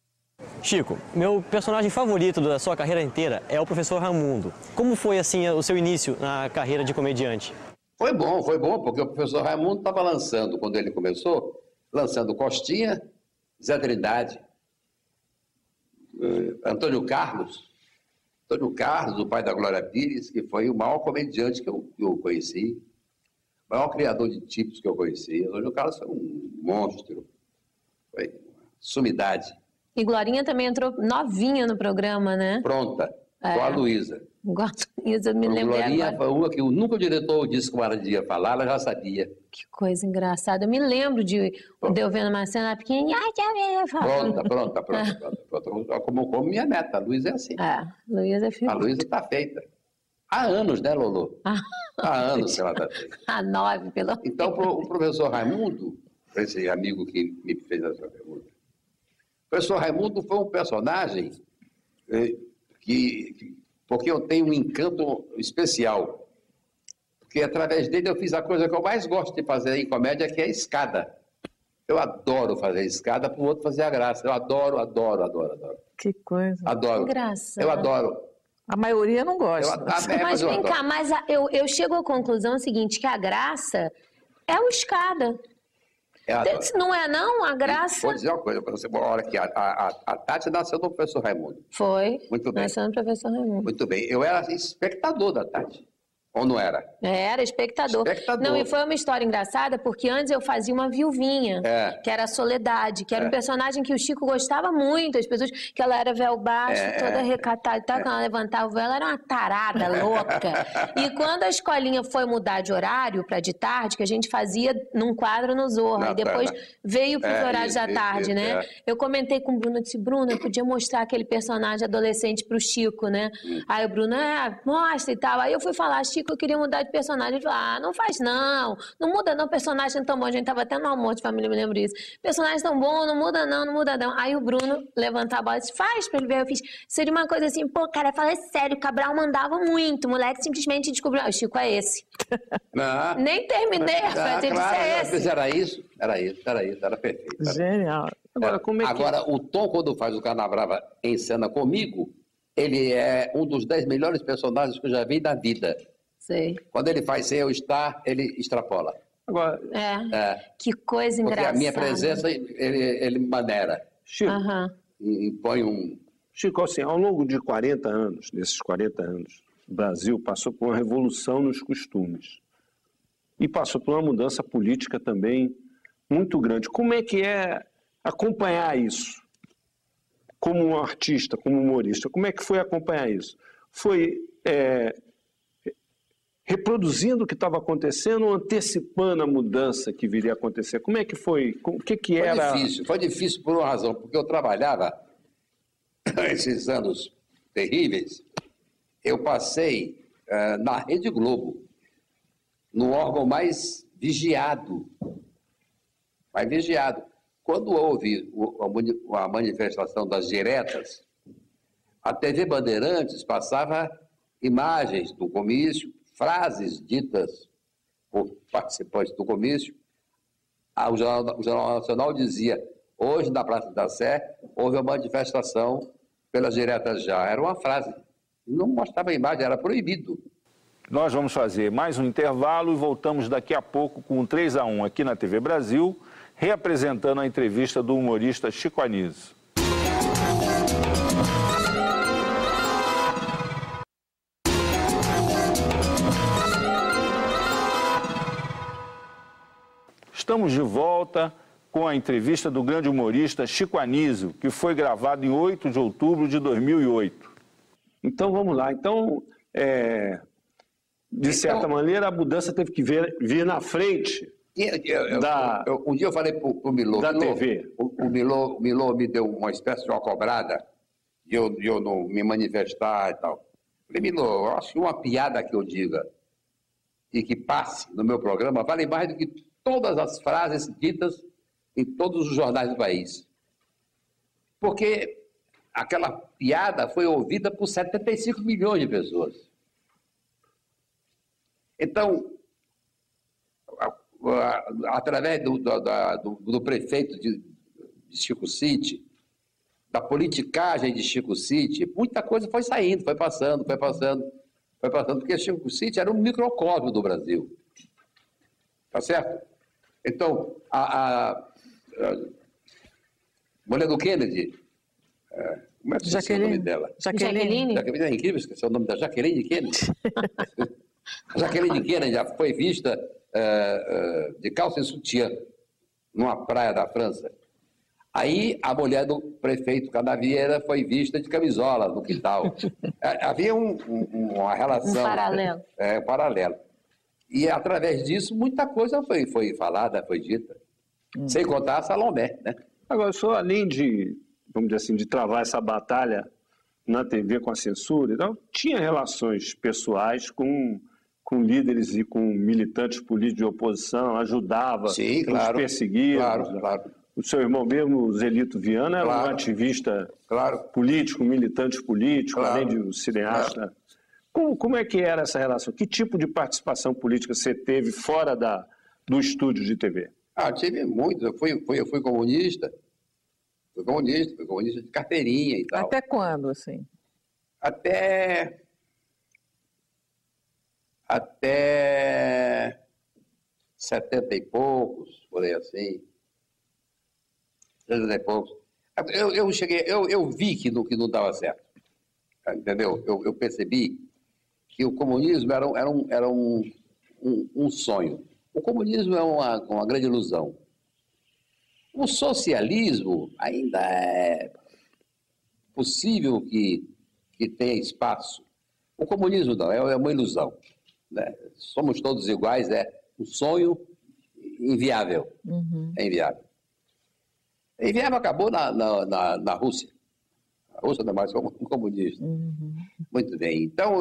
Chico, meu personagem favorito da sua carreira inteira é o professor Raimundo. Como foi, assim, o seu início na carreira de comediante? Foi bom, porque o professor Raimundo estava lançando, quando ele começou, lançando Costinha, Zé Trindade, Antônio Carlos, o pai da Glória Pires, que foi o maior comediante que eu conheci, o maior criador de tipos que eu conheci. Antônio Carlos foi um monstro, foi uma sumidade. E Glorinha também entrou novinha no programa, né? Pronta, igual a Luísa. Igual a Luísa, me lembrei Glorinha agora. foi uma que nunca o diretor disse como ela ia falar, ela já sabia. Que coisa engraçada. Eu me lembro de eu vendo uma cena pequenininha. Ai, já veio falando. Pronta. Como minha neta, a Luísa é assim. Luísa é filha. A Luísa está feita. Há anos, né, Lolo? Há anos que ela está feita. Há 9, pelo menos. Então, o professor Raimundo, esse amigo que me fez essa pergunta, o professor Raimundo foi um personagem porque eu tenho um encanto especial. Porque através dele eu fiz a coisa que eu mais gosto de fazer em comédia, que é a escada. Eu adoro fazer escada para o outro fazer a graça. Eu adoro. Que coisa. Adoro. Graça. Eu adoro. A maioria não gosta. Mas vem cá, eu chego à conclusão seguinte, que a graça é o escada. Não é não? A graça... Vou dizer uma coisa para você. Uma hora que a Tati nasceu do professor Raimundo. Foi. Muito bem. Nasceu do professor Raimundo. Muito bem. Eu era espectador da Tati. Ou não era? Era espectador. Não, e foi uma história engraçada, porque antes eu fazia uma viuvinha, que era a Soledade, que era um personagem que o Chico gostava muito, as pessoas, que ela era véu baixo, toda recatada e tal, quando ela levantava o véu, ela era uma tarada louca. E quando a escolinha foi mudar de horário para de tarde, que a gente fazia num quadro no Zorra, e depois veio para os horários da tarde, né? Eu comentei com o Bruno, eu disse, Bruno, eu podia mostrar aquele personagem adolescente pro Chico, né? Aí o Bruno, mostra e tal. Aí eu fui falar, Chico, eu queria mudar de personagem. Ele falou, não faz não muda não, personagem tão bom. A gente tava até no almoço de família, me lembro disso. Personagem tão bom, não muda não. Aí o Bruno levantou a bola e disse, faz pra ele ver. Eu fiz, seria uma coisa assim, cara, fala sério, o Cabral mandava muito, o moleque simplesmente descobriu, o Chico é esse. Nem terminei a fazer, claro, é esse. Era isso, era perfeito. Genial. Agora, o Tom, quando faz o Canabrava em cena comigo, ele é um dos 10 melhores personagens que eu já vi na vida. Sei. Quando ele faz sem eu estar, ele extrapola. Agora, que coisa engraçada. Porque a minha presença, ele maneira. Chico, impõe um... Chico, assim, ao longo de 40 anos, desses 40 anos, o Brasil passou por uma revolução nos costumes. E passou por uma mudança política também muito grande. Como é que é acompanhar isso? Como um artista, como humorista, como é que foi acompanhar isso? Foi... reproduzindo o que estava acontecendo ou antecipando a mudança que viria a acontecer? Como é que foi? O que era? Foi difícil por uma razão, porque eu trabalhava esses anos terríveis, eu passei na Rede Globo, no órgão mais vigiado. Quando houve a manifestação das diretas, a TV Bandeirantes passava imagens do comício, frases ditas por participantes do comício. O Jornal Nacional dizia, hoje na Praça da Sé houve uma manifestação pelas diretas já. Era uma frase, não mostrava a imagem, era proibido. Nós vamos fazer mais um intervalo e voltamos daqui a pouco com o 3-1 aqui na TV Brasil, reapresentando a entrevista do humorista Chico Anísio. Estamos de volta com a entrevista do grande humorista Chico Anísio, que foi gravado em 8 de outubro de 2008. Então, vamos lá. Então, de certa maneira, a mudança teve que vir na frente um dia eu falei para o Milô, da TV. O Milô me deu uma espécie de uma cobrada de eu não me manifestar e tal. Falei, Milô, eu acho que uma piada que eu diga e que passe no meu programa vale mais do que todas as frases ditas em todos os jornais do país. Porque aquela piada foi ouvida por 75 milhões de pessoas. Então, através do prefeito de Chico City, da politicagem de Chico City, muita coisa foi saindo, foi passando, porque Chico City era um microcosmo do Brasil. Tá certo? Então, a mulher do Kennedy, como é que é o nome dela? Jaqueline. É incrível esquecer o nome da Jaqueline Kennedy. A Jaqueline Kennedy já foi vista de calça e sutiã numa praia da França. Aí a mulher do prefeito Canavieira foi vista de camisola no quintal. Havia uma relação. Um paralelo. Um paralelo. E através disso muita coisa foi falada, foi dita. Sem contar a Salomé, né? Agora, o senhor, além de, vamos dizer assim, de travar essa batalha na TV com a censura, então, tinha relações pessoais com líderes e com militantes políticos de oposição, ajudava, sim, claro, os perseguidos. Claro. O seu irmão mesmo, Zelito Viana, era um ativista político, militante político, além de um cineasta. Como é que era essa relação? Que tipo de participação política você teve fora do estúdio de TV? Tive muito. Eu fui comunista. Fui comunista de carteirinha e tal. Até quando, assim? Até 70 e poucos, por aí assim. 70 e poucos. Eu vi que não dava certo. Entendeu? Eu percebi que o comunismo era um sonho. O comunismo é uma grande ilusão. O socialismo ainda é possível que tenha espaço. O comunismo não, é uma ilusão. Né? Somos todos iguais, é um sonho inviável. É inviável. Inviável acabou na Rússia. A Rússia não é mais comunista. Muito bem. Então,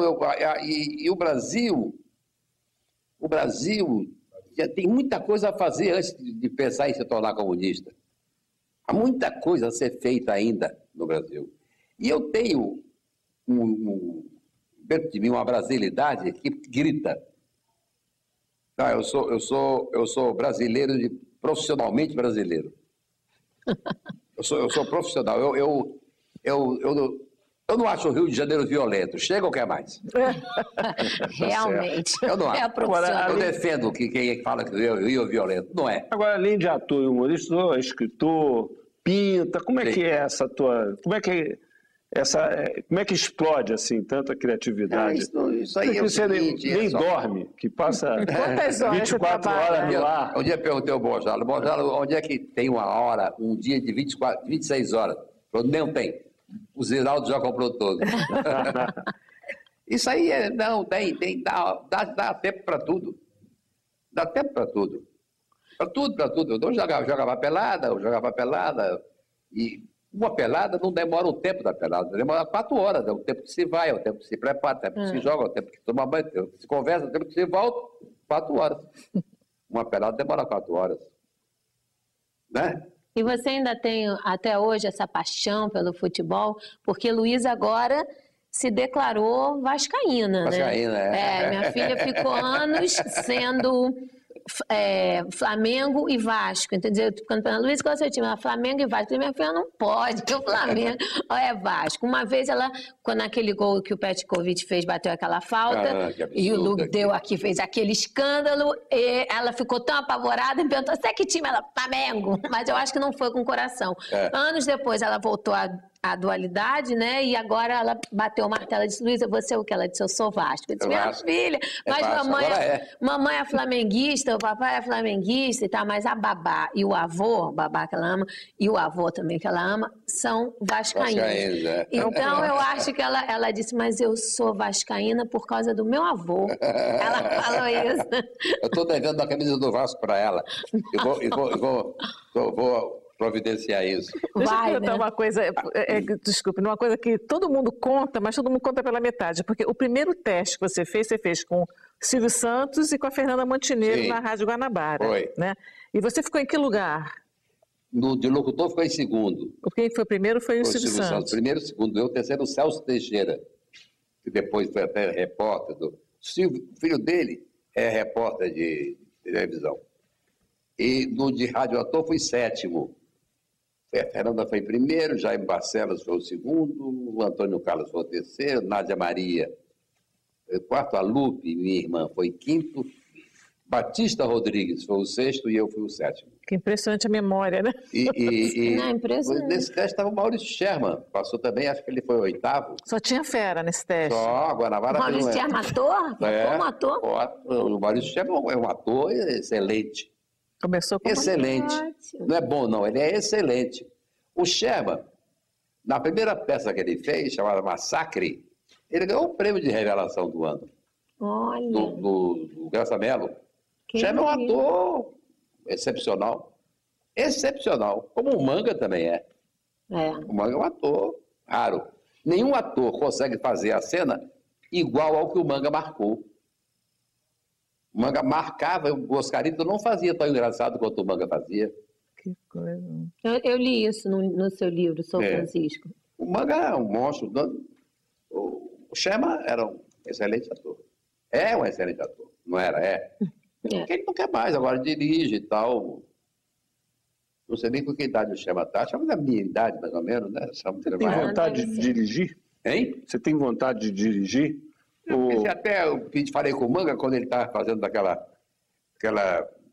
o Brasil já tem muita coisa a fazer antes de pensar em se tornar comunista. Há muita coisa a ser feita ainda no Brasil. E eu tenho dentro de mim uma brasilidade que grita. Eu sou brasileiro, profissionalmente brasileiro. Eu sou profissional. Eu não acho o Rio de Janeiro violento. Chega ou quer mais? Realmente. Eu não acho. É profissional. Eu defendo quem fala que o Rio é violento. Não é. Agora, além de ator e humorista, é escritor, pinta. Como é que é essa tua... Como é que explode, assim, tanta criatividade? Isso aí é o seguinte... Você nem dorme, que passa 24 horas no ar. Um dia eu perguntei ao Bojalo, onde é que tem um dia de 26 horas? Não tem. O Ziraldo já comprou todo. Isso aí dá tempo para tudo. Dá tempo para tudo. Para tudo. Eu jogava pelada, e uma pelada não demora o tempo da pelada, demora 4 horas. É o tempo que se vai, é o tempo que se prepara, é o tempo que se joga, é o tempo que toma banho, é o tempo que se conversa, é o tempo que se volta. 4 horas. Uma pelada demora 4 horas. Né? E você ainda tem, até hoje, essa paixão pelo futebol? Porque Luiz agora se declarou vascaína, né? Minha filha ficou anos sendo Flamengo e Vasco. Entendeu? Eu ficando falando, Luiz, qual é o seu time? Ela, Flamengo e Vasco. Minha filha, não pode, o Flamengo ou é Vasco. Uma vez ela, quando aquele gol que o Petkovic fez, bateu aquela falta, e o Luke deu aqui, fez aquele escândalo, e ela ficou tão apavorada e perguntou, você é que time? Ela, Flamengo. Mas eu acho que não foi com o coração. Anos depois ela voltou a a dualidade, né? E agora ela bateu o martelo e disse, Luísa, você é o que? Ela disse, eu sou Vasco. Eu disse, minha filha, mas mamãe é flamenguista, o papai é flamenguista e tal, mas a babá e o avô, a babá que ela ama, e o avô também que ela ama, são vascaínos. Então eu acho que ela disse, mas eu sou vascaína por causa do meu avô. Ela falou isso. Eu estou devendo a camisa do Vasco para ela. Eu vou providenciar isso. Deixa eu perguntar uma coisa, desculpe, uma coisa que todo mundo conta, mas todo mundo conta pela metade, porque o primeiro teste que você fez com Silvio Santos e com a Fernanda Montenegro na Rádio Guanabara. Foi. Né? E você ficou em que lugar? De locutor ficou em segundo. Quem foi primeiro foi o Silvio Santos. Primeiro, segundo, eu, terceiro, o Celso Teixeira, que depois foi até repórter do... Silvio, filho dele é repórter de televisão. E no de rádio ator fui sétimo. A Fernanda foi primeiro, Jaime Barcelos foi o segundo, o Antônio Carlos foi o terceiro, Nádia Maria quarto, a Lupe, minha irmã, foi quinto, Batista Rodrigues foi o sexto e eu fui o sétimo. Que impressionante a memória, né? Impressionante. Nesse teste estava o Maurício Sherman, passou também, acho que ele foi o oitavo. Só tinha fera nesse teste. Só, Guanabara. O Maurício Sherman, ator? Um ator? O Maurício Sherman é um ator excelente. Começou como excelente. Não é bom, não, ele é excelente. O Sherman, na primeira peça que ele fez, chamada Massacre, ele ganhou o prêmio de revelação do ano. Olha. Do Graça Mello. O Sherman é um ator excepcional. Excepcional. Como o Manga também é. O Manga é um ator raro. Nenhum ator consegue fazer a cena igual ao que o Manga marcou. O Manga marcava, o Oscarito não fazia tão engraçado quanto o Manga fazia. Que coisa. Eu li isso no seu livro, São Francisco. O Manga é um monstro. O Sherman era um excelente ator. É um excelente ator. Não era? Porque ele não quer mais, agora dirige e tal. Não sei nem com que idade o Sherman está. Chama da minha idade, mais ou menos, né? Você tem vontade de dirigir? Hein? Você tem vontade de dirigir? Até eu falei com o Manga quando ele estava fazendo aquela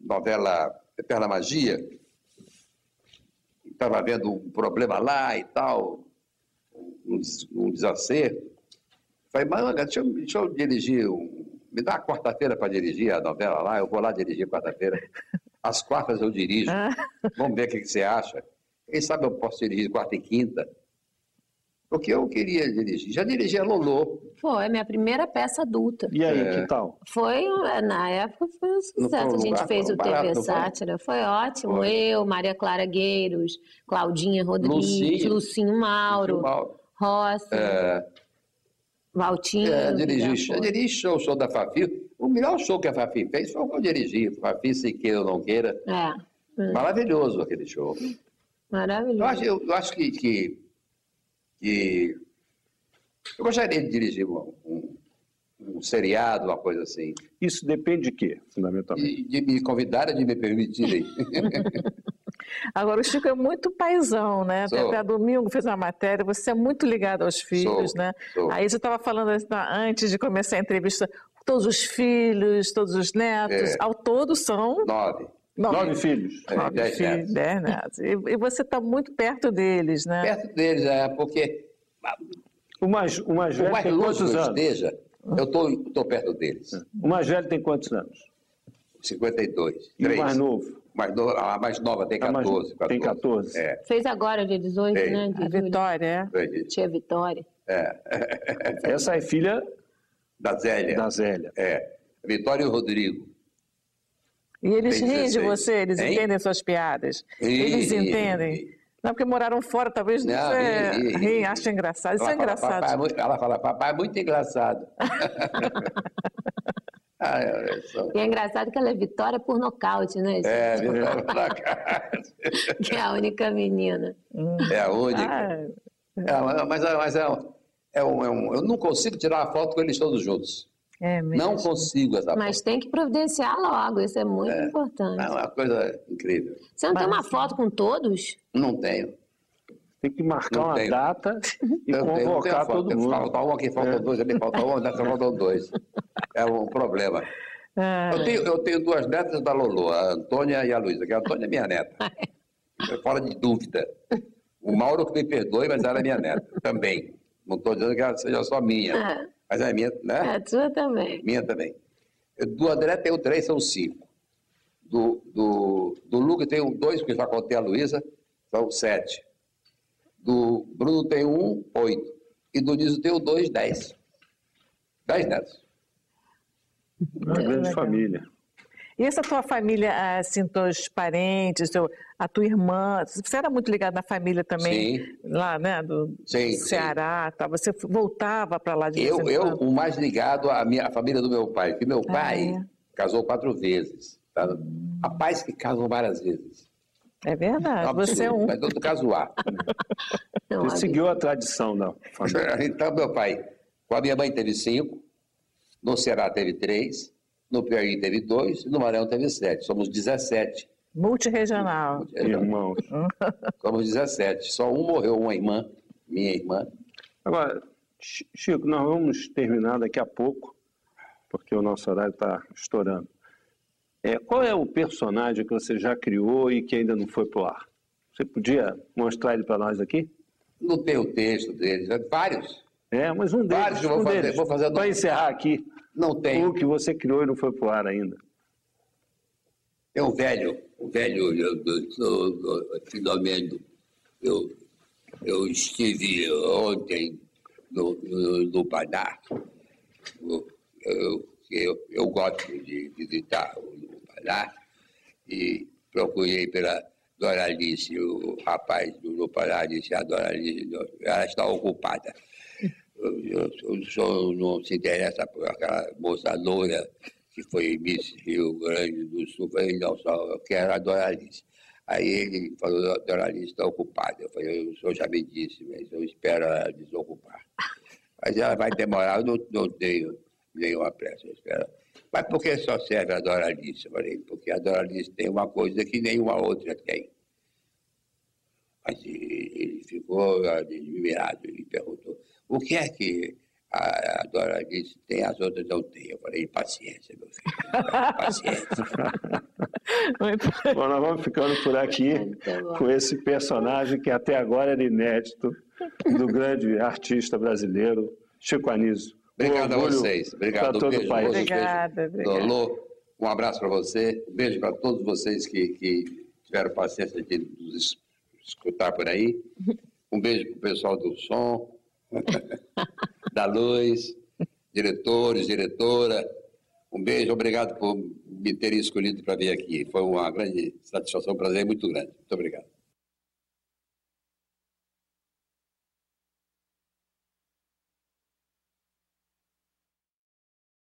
novela Eterna Magia. Estava vendo um problema lá e tal, um desacerto. Falei, Manga, deixa eu dirigir, me dá uma quarta-feira para dirigir a novela lá, eu vou lá dirigir quarta-feira. Às quartas eu dirijo. Vamos ver o que você acha. Quem sabe eu posso dirigir quarta e quinta. Porque eu queria dirigir. Já dirigi a Lolô. Foi, minha primeira peça adulta. E aí, que tal? Foi, na época, foi um sucesso. A gente fez o TV Sátira. Foi ótimo. Eu, Maria Clara Gueiros, Claudinha Rodrigues, Lucinho Mauro, Rossi, Valtinho. Eu dirigi o show da Fafi. O melhor show que a Fafi fez foi o que eu dirigi. Fafi, se queira ou não queira. Maravilhoso aquele show. Maravilhoso. Eu acho que eu gostaria de dirigir um seriado, uma coisa assim. Isso depende de quê, fundamentalmente? De me convidarem, de me permitirem. Agora, o Chico é muito paizão, né? Até domingo fez uma matéria, você é muito ligado aos filhos, né? Aí você estava falando antes de começar a entrevista, todos os filhos, todos os netos, ao todo são... 9 filhos. 9 filhos, 10 netos. E você está muito perto deles, né? Perto deles, porque... O mais velho tem quantos anos? Eu estou perto deles. O mais velho tem quantos anos? 52. E 3. O mais novo? A mais nova tem 14. Tem 14. Fez agora, dia 18, né? A Vitória, Tia Vitória. Essa é filha... Da Zélia. Vitória e o Rodrigo. E eles riem de você? Eles entendem suas piadas? Eles entendem? Não, porque moraram fora, talvez não riem, acham engraçado. Isso é engraçado. Ela fala, papai é muito engraçado. E é engraçado que ela é Vitória por nocaute, né? Vitória por nocaute. Que é a única menina. É a única. Mas eu não consigo tirar uma foto com eles todos juntos. Não consigo essa foto. Mas tem que providenciar logo, isso é muito importante. É uma coisa incrível. Você não tem uma foto com todos? Não tenho. Tem que marcar uma data e convocar todo mundo. Falta um, aqui faltam dois, ali falta um, nessa faltam dois. É um problema. Eu tenho 2 netas da Lolô, a Antônia e a Luísa, que a Antônia é minha neta. Fora de dúvida. O Mauro que me perdoe, mas ela é minha neta, também. Não estou dizendo que ela seja só minha, mas é minha, né? É, tua também. Minha também. Do André tenho 3, são 5. Do Lucas tenho 2, porque já contei a Luísa, são 7. Do Bruno tenho 1, 8. E do Niso tenho 2, 10. 10 netos. Uma grande família. E essa tua família, assim, teus parentes, a tua irmã, você era muito ligado na família também? Sim. Lá, né, do Ceará, tá? Você voltava para lá de vez em quando? O mais ligado à família do meu pai, porque meu pai casou 4 vezes. Tá? Rapaz que casam várias vezes. É verdade, você é um. Mas todo casuar. Você seguiu a tradição da família. Então, meu pai, com a minha mãe teve 5, no Ceará teve 3, no Piauí teve 2 e no Maranhão teve 7. Somos 17. Multirregional. Irmãos. Somos 17. Só um morreu, uma irmã, minha irmã. Agora, Chico, nós vamos terminar daqui a pouco, porque o nosso horário está estourando. Qual é o personagem que você já criou e que ainda não foi pro ar? Você podia mostrar ele para nós aqui? Não tem o texto deles, vários. Mas um deles. Vários que eu vou fazer. Para encerrar aqui. Não tem. O que você criou e não foi pro ar ainda. É um velho, finalmente, eu estive ontem no Pará. Eu gosto de visitar o Pará e procurei pela Doralice, o rapaz do Pará disse, a Doralice, ela está ocupada. O senhor não se interessa por aquela moça loura que foi Miss Rio Grande do Sul? Eu falei, não, só eu quero a Doralice. Aí ele falou, a Doralice está ocupada. Eu falei, o senhor já me disse, mas eu espero ela desocupar. Mas ela vai demorar, eu não tenho nenhuma pressa, eu espero. Mas por que só serve a Doralice? Eu falei, porque a Doralice tem uma coisa que nenhuma outra tem. Mas ele ficou admirado, ele perguntou, o que é que a Doralice tem, as outras não têm? Eu falei, paciência, meu filho, paciência. Bom, nós vamos ficando por aqui com esse personagem que até agora era inédito, do grande artista brasileiro, Chico Anísio. Obrigado a vocês. Obrigado. Para todo o país. Obrigada. Lô, um abraço para você. Um beijo para todos vocês que tiveram paciência de nos escutar por aí. Um beijo para o pessoal do som, da luz, diretores, diretora. Um beijo, obrigado por me terem escolhido para vir aqui. Foi uma grande satisfação, um prazer muito grande. Muito obrigado.